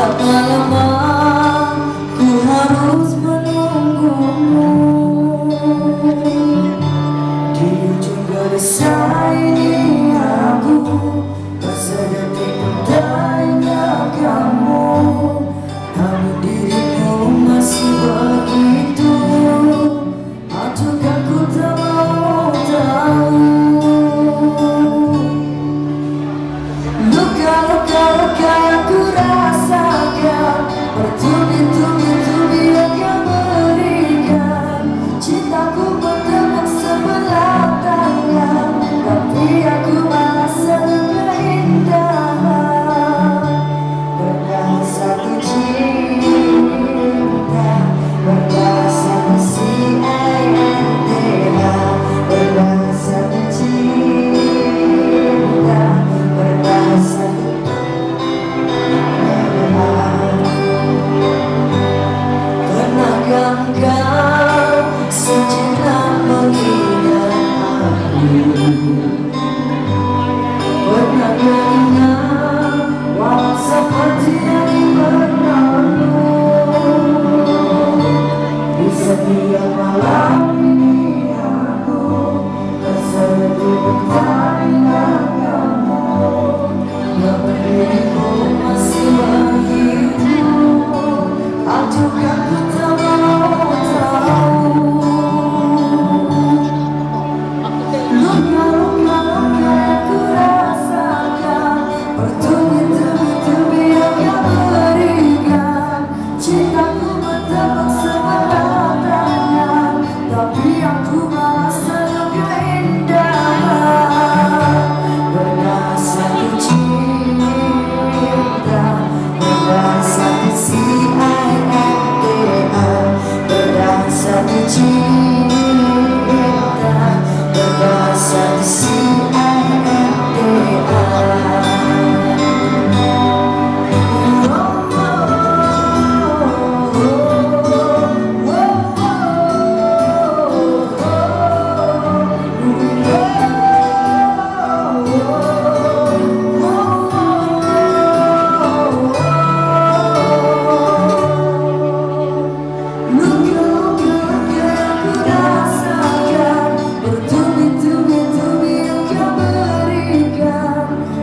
Berapa lama ku harus menunggumu di ujung gelisah ini. Aku tak sedetik pun tak ingat kamu, namun dirimu masih begitu. Ataukah ku tak mau tahu? Luka-luka yang ku rasakan bertubi-tubi akan berikan. Cintaku bertepuk sebelah tangan, tapi aku merasa keindahan. Pernah satu cinta, pernah satu cinta, pernah satu cinta, pernah satu. Pernahkah engkau sejenak mengingat aku? Pernahkah ingat walau seperti yang berlalu? Di setiap malam ini aku terseduh bertanya kamu, namun diriku masih begitu. Ataukah ku tak mau tahu? Luka-luka yang ku rasakan bertubi-tubi akan berikan. Cintaku bertepuk sebelah tangan, tapi aku merasa keindahan. Pernah satu cinta, pernah satu cinta, pernah satu cinta, pernah satu cinta.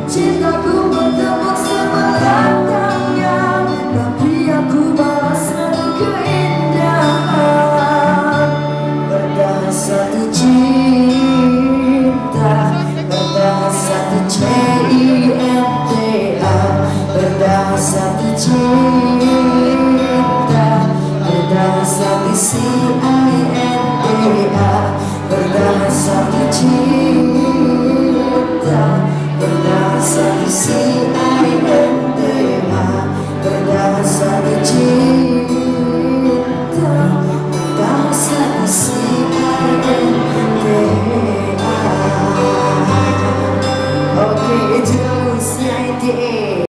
Cintaku bertepuk sebelah tangan, tapi aku merasa keindahan. Pernah satu cinta, pernah satu cinta, pernah satu cinta, pernah satu cinta, pernah satu cinta, pernah satu cinta, pernah satu cinta.